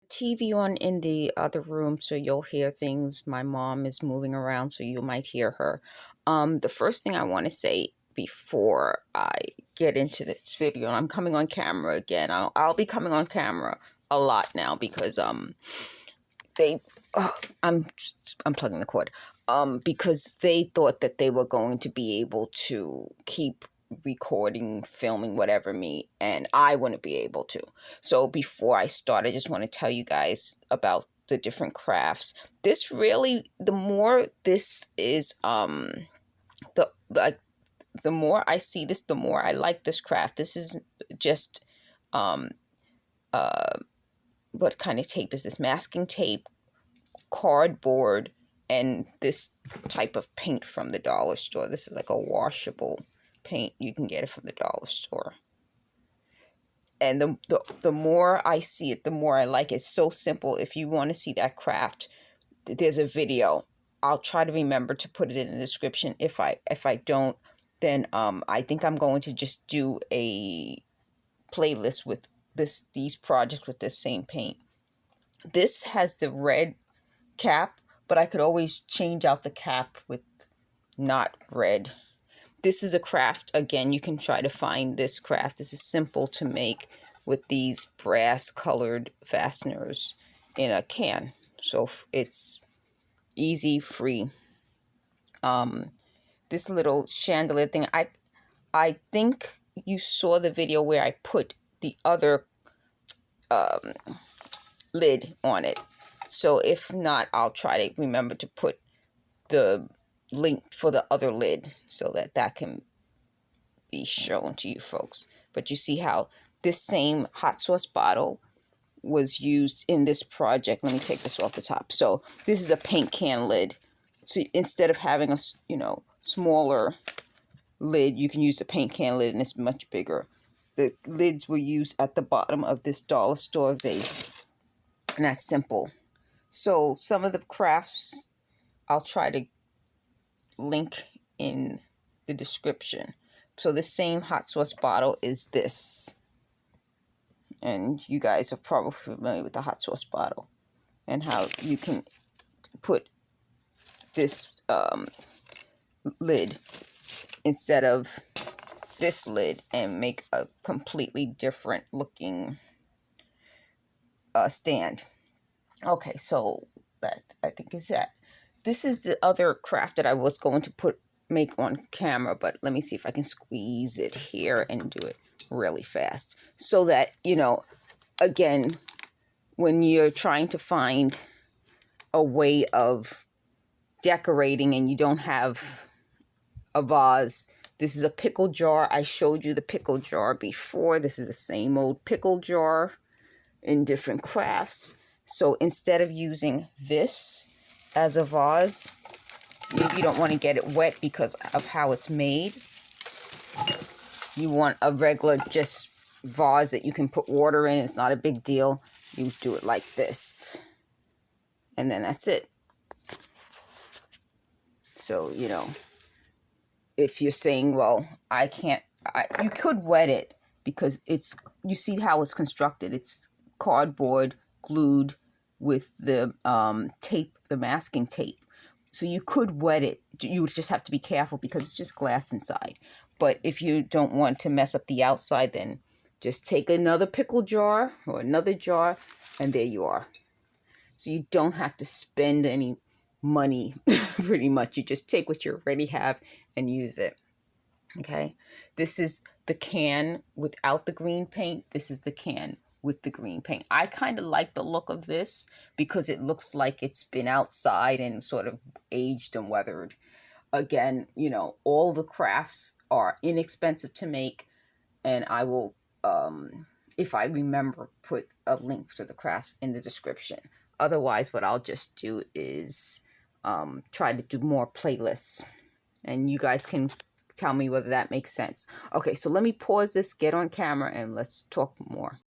TV on in the other room, so you'll hear things. My mom is moving around, so you might hear her. The first thing I want to say before I get into this video, and I'm coming on camera again. I'll be coming on camera a lot now because they I'm unplugging the cord. Because they thought that they were going to be able to keep recording, filming, whatever me, and I wouldn't be able to. So before I start, I just want to tell you guys about the different crafts. This really, the more this is, the like, the more I see this, the more I like this craft. This is just, um, uh, what kind of tape is this? Masking tape, cardboard, and this type of paint from the dollar store. This is like a washable paint. You can get it from the dollar store. And the more I see it, the more I like it. It's so simple. If you want to see that craft, there's a video. I'll try to remember to put it in the description. If I don't, then I think I'm going to just do a playlist with these projects with this same paint. This has the red cap, but I could always change out the cap with not red. This is a craft. Again, you can try to find this craft. This is simple to make with these brass colored fasteners in a can. So it's easy, free. This little chandelier thing, I think you saw the video where I put the other lid on it. So if not, I'll try to remember to put the link for the other lid so that can be shown to you folks. But you see how this same hot sauce bottle was used in this project. Let me take this off the top. So this is a paint can lid. So instead of having a smaller lid, you can use a paint can lid, and it's much bigger. The lids were used at the bottom of this dollar store vase, and that's simple. So some of the crafts I'll try to link in the description. So the same hot sauce bottle is this. And you guys are probably familiar with the hot sauce bottle and how you can put this lid instead of this lid and make a completely different looking stand. Okay, so that I think is that. This is the other craft that I was going to make on camera, but let me see if I can squeeze it here and do it really fast so that, again, when you're trying to find a way of decorating and you don't have a vase, this is a pickle jar. I showed you the pickle jar before. This is the same old pickle jar in different crafts. So instead of using this as a vase, you don't want to get it wet because of how it's made. You want a regular just vase that you can put water in. It's not a big deal. You do it like this. And then that's it. So, if you're saying, well, I can't, you could wet it because you see how it's constructed. It's cardboard glued with the tape, the masking tape. So you could wet it. You would just have to be careful because it's just glass inside. But if you don't want to mess up the outside, then just take another pickle jar or another jar, and there you are. So you don't have to spend any money, pretty much. You just take what you already have and use it. Okay? This is the can without the green paint. This is the can with the green paint. I kind of like the look of this because it looks like it's been outside and sort of aged and weathered. Again, all the crafts are inexpensive to make, and I will, if I remember, put a link to the crafts in the description. Otherwise, what I'll just do is try to do more playlists, and you guys can tell me whether that makes sense. Okay, so let me pause this, get on camera, and let's talk more.